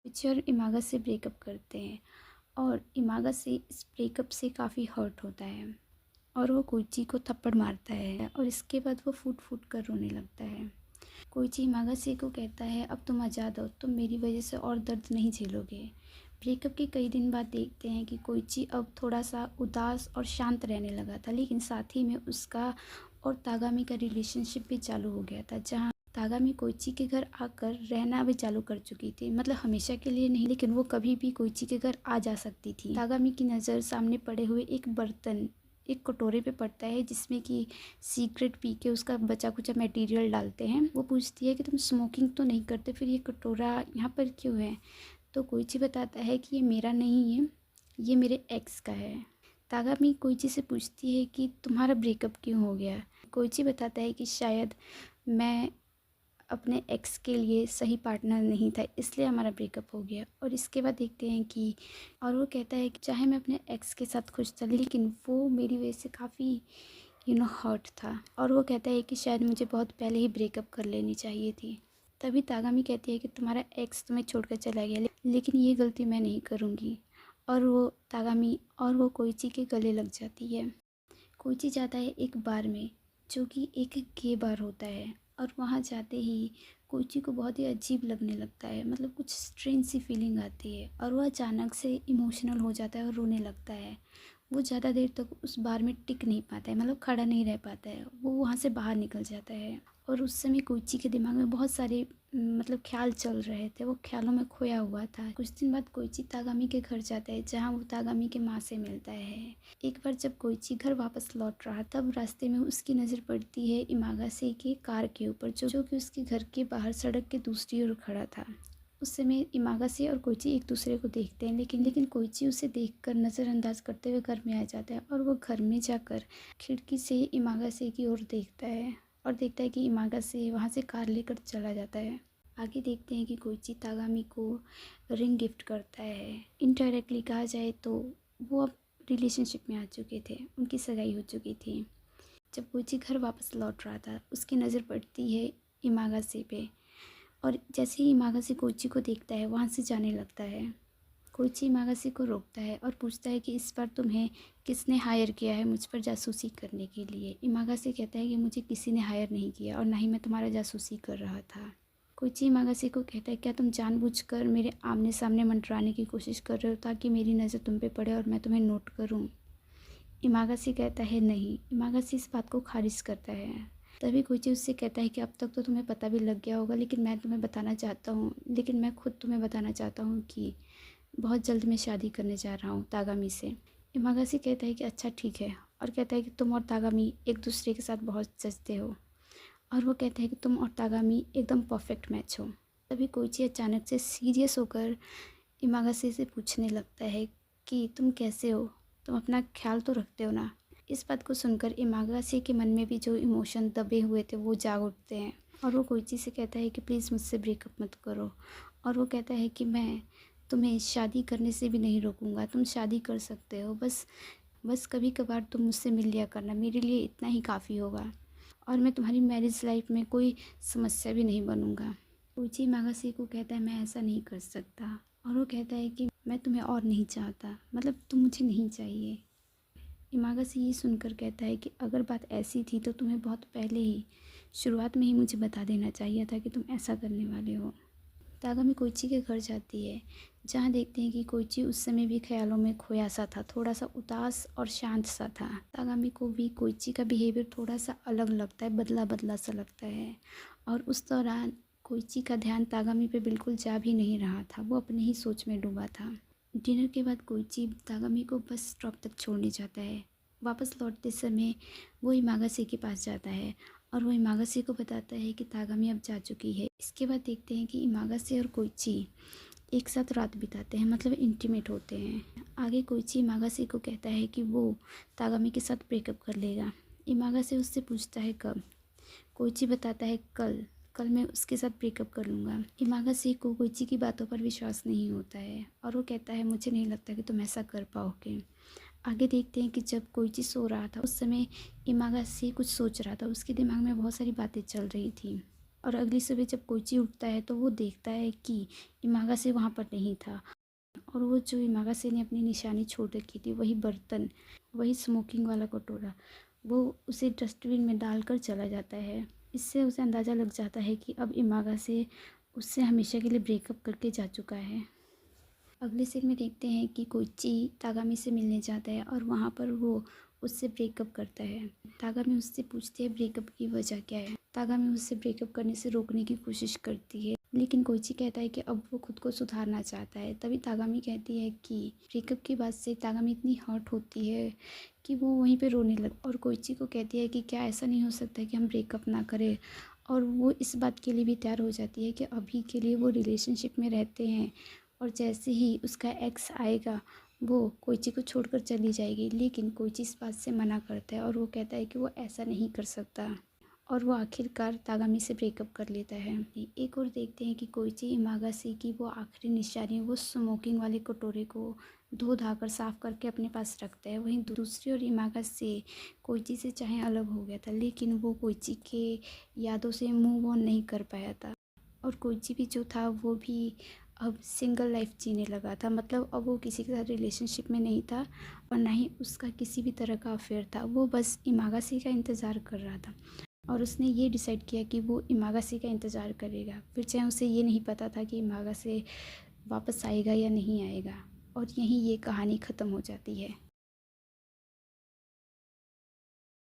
Koichi और इमागा से breakup करते हैं और इमागा से इस ब्रेकअप से काफ़ी हर्ट होता है और वो कोइची को थप्पड़ मारता है और इसके बाद वो फूट फूट कर रोने लगता है। कोइची इमागा से को कहता है अब तुम आज़ाद हो, तुम मेरी वजह से और दर्द नहीं झेलोगे। ब्रेकअप के कई दिन बाद देखते हैं कि कोइची अब थोड़ा सा उदास और शांत रहने लगा था, लेकिन साथ ही में उसका और तागामी का रिलेशनशिप भी चालू हो गया था, जहाँ तागामी कोइची के घर आकर रहना भी चालू कर चुकी थी। मतलब हमेशा के लिए नहीं, लेकिन वो कभी भी कोइची के घर आ जा सकती थी। तागामी की नज़र सामने पड़े हुए एक बर्तन, एक कटोरे पे पड़ता है जिसमें कि सिगरेट पी के उसका बचा कुचा मटेरियल डालते हैं। वो पूछती है कि तुम स्मोकिंग तो नहीं करते, फिर ये कटोरा यहाँ पर क्यों है? तो कोइची बताता है कि ये मेरा नहीं है, ये मेरे एक्स का है। तागामी कोइची से पूछती है कि तुम्हारा ब्रेकअप क्यों हो गया? कोइची बताता है कि शायद मैं अपने एक्स के लिए सही पार्टनर नहीं था, इसलिए हमारा ब्रेकअप हो गया। और इसके बाद देखते हैं कि और वो कहता है कि चाहे मैं अपने एक्स के साथ खुश था, लेकिन वो मेरी वजह से काफ़ी हर्ट था। और वो कहता है कि शायद मुझे बहुत पहले ही ब्रेकअप कर लेनी चाहिए थी। तभी तागामी कहती है कि तुम्हारा एक्स तुम्हें छोड़कर चला गया, लेकिन ये गलती मैं नहीं करूँगी। और वो तागामी और वो कोइची के गले लग जाती है। कोइची जाता है एक बार में, जो कि एक गे बार होता है, और वहाँ जाते ही कोइची को बहुत ही अजीब लगने लगता है। मतलब कुछ स्ट्रेंज सी फीलिंग आती है और वह अचानक से इमोशनल हो जाता है और रोने लगता है। वो ज़्यादा देर तक उस बार में टिक नहीं पाता है, मतलब खड़ा नहीं रह पाता है, वो वहाँ से बाहर निकल जाता है। और उस समय कोइची के दिमाग में बहुत सारे मतलब ख्याल चल रहे थे, वो ख्यालों में खोया हुआ था। कुछ दिन बाद कोइची तागामी के घर जाता है, जहाँ वो तागामी के माँ से मिलता है। एक बार जब कोइची घर वापस लौट रहा, तब रास्ते में उसकी नज़र पड़ती है इमागासे के कार के ऊपर, जो कि उसके घर के बाहर सड़क के दूसरी ओर खड़ा था। उस समय इमागासे और कोइची एक दूसरे को देखते हैं, लेकिन कोइची उसे देखकर नज़रअंदाज करते हुए घर में आ जाता है और वो घर में जाकर खिड़की से इमागासे की ओर देखता है और देखता है कि इमागासे वहाँ से कार लेकर चला जाता है। आगे देखते हैं कि कोइची तागामी को रिंग गिफ्ट करता है। इनडायरेक्टली कहा जाए तो वो अब रिलेशनशिप में आ चुके थे, उनकी सगाई हो चुकी थी। जब कोइची घर वापस लौट रहा था, उसकी नज़र पड़ती है इमागासे पे, और जैसे ही इमागासे कोइची को देखता है, वहाँ से जाने लगता है। कोइची इमागासे को रोकता है और पूछता है कि इस बार तुम्हें किसने हायर किया है मुझ पर जासूसी करने के लिए? इमागासे कहता है कि मुझे किसी ने हायर नहीं किया और ना ही मैं तुम्हारा जासूसी कर रहा था। कोइची इमागासे को कहता है क्या तुम जानबूझकर मेरे आमने सामने मंडराने की कोशिश कर रहे हो ताकि मेरी नज़र तुम पे पड़े और मैं तुम्हें नोट करूं? इमागासी कहता है नहीं। इमागासी इस बात को खारिज करता है। तभी कोइची उससे कहता है कि अब तक तो तुम्हें पता भी लग गया होगा, लेकिन मैं तुम्हें बताना चाहता हूँ, लेकिन मैं खुद तुम्हें बताना चाहता हूँ कि बहुत जल्द मैं शादी करने जा रहा हूँ तागामी से। इमागासी कहता है कि अच्छा ठीक है, और कहता है कि तुम और तागामी एक दूसरे के साथ बहुत जचते हो, और वो कहता है कि तुम और तागामी एकदम परफेक्ट मैच हो। तभी कोइची अचानक से सीरियस होकर इमागासी से पूछने लगता है कि तुम कैसे हो, तुम अपना ख्याल तो रखते हो ना? इस बात को सुनकर इमागासी के मन में भी जो इमोशन दबे हुए थे वो जाग उठते हैं, और वो कोइची से कहता है कि प्लीज़ मुझसे ब्रेकअप मत करो। और वो कहता है कि मैं तुम्हें शादी करने से भी नहीं रोकूंगा, तुम शादी कर सकते हो, बस बस कभी कभार तुम मुझसे मिल लिया करना, मेरे लिए इतना ही काफ़ी होगा, और मैं तुम्हारी मैरिज लाइफ में कोई समस्या भी नहीं बनूंगा। कोइची इमागासी को कहता है मैं ऐसा नहीं कर सकता, और वो कहता है कि मैं तुम्हें और नहीं चाहता, मतलब तुम मुझे नहीं चाहिए। इमागासी ये सुनकर कहता है कि अगर बात ऐसी थी तो तुम्हें बहुत पहले ही शुरुआत में ही मुझे बता देना चाहिए था कि तुम ऐसा करने वाले हो। तागामी कोइची के घर जाती है, जहाँ देखते हैं कि कोइची उस समय भी ख्यालों में खोया सा था, थोड़ा सा उदास और शांत सा था। तागामी को भी कोइची का बिहेवियर थोड़ा सा अलग लगता है, बदला बदला सा लगता है, और उस दौरान कोइची का ध्यान तागामी पे बिल्कुल जा भी नहीं रहा था, वो अपने ही सोच में डूबा था। डिनर के बाद कोइची तागामी को बस स्टॉप तक छोड़ने जाता है। वापस लौटते समय वो इमागासे के पास जाता है और वो इमागासे को बताता है कि तागामी अब जा चुकी है। इसके बाद देखते हैं कि इमागासे और कोइची एक साथ रात बिताते हैं, मतलब इंटीमेट होते हैं। आगे कोइची इमागासे को कहता है कि वो तागामी के साथ ब्रेकअप कर लेगा। इमागासे उससे पूछता है कब। कोइची बताता है कल, कल मैं उसके साथ ब्रेकअप कर लूँगा। इमागासे को कोइची की बातों पर विश्वास नहीं होता है और वो कहता है मुझे नहीं लगता कि तुम ऐसा कर पाओगे। आगे देखते हैं कि जब कोइची सो रहा था, उस समय इमागासे कुछ सोच रहा था, उसके दिमाग में बहुत सारी बातें चल रही थी, और अगली सुबह जब कोइची उठता है तो वो देखता है कि इमागासे वहाँ पर नहीं था। और वो जो इमागासे ने अपनी निशानी छोड़ रखी थी, वही बर्तन, वही स्मोकिंग वाला कटोरा, वो उसे डस्टबिन में डालकर चला जाता है। इससे उसे अंदाज़ा लग जाता है कि अब इमागासे उससे हमेशा के लिए ब्रेकअप करके जा चुका है। अगले सीन में देखते हैं कि कोइची तागामी से मिलने जाता है और वहाँ पर वो उससे ब्रेकअप करता है। तागामी उससे पूछती है ब्रेकअप की वजह क्या है। तागामी उससे ब्रेकअप करने से रोकने की कोशिश करती है, लेकिन कोइची कहता है कि अब वो खुद को सुधारना चाहता है। तभी तागामी कहती है कि ब्रेकअप की बात से तागामी इतनी हर्ट होती है कि वो वहीं पे रोने लग, और कोइची को कहती है कि क्या ऐसा नहीं हो सकता कि हम ब्रेकअप ना करें। और वो इस बात के लिए भी तैयार हो जाती है कि अभी के लिए वो रिलेशनशिप में रहते हैं, और जैसे ही उसका एक्स आएगा वो कोइची को छोड़कर चली जाएगी। लेकिन कोइची इस बात से मना करता है और वो कहता है कि वो ऐसा नहीं कर सकता, और वो आखिरकार तागामी से ब्रेकअप कर लेता है। एक और देखते हैं कि कोइची इमागासे की वो आखिरी निशानी, वो स्मोकिंग वाले कटोरे को धो धाकर साफ़ करके अपने पास रखता है। वहीं दूसरी ओर इमागासे कोइची से चाहे अलग हो गया था, लेकिन वो कोइची के यादों से मूव ऑन नहीं कर पाया था। और कोइची भी जो था वो भी अब सिंगल लाइफ जीने लगा था। मतलब अब वो किसी के साथ रिलेशनशिप में नहीं था और ना ही उसका किसी भी तरह का अफेयर था। वो बस इमागासे का इंतज़ार कर रहा था, और उसने ये डिसाइड किया कि वो इमागासे का इंतज़ार करेगा, फिर चाहे उसे ये नहीं पता था कि इमागासे वापस आएगा या नहीं आएगा। और यहीं ये कहानी ख़त्म हो जाती है।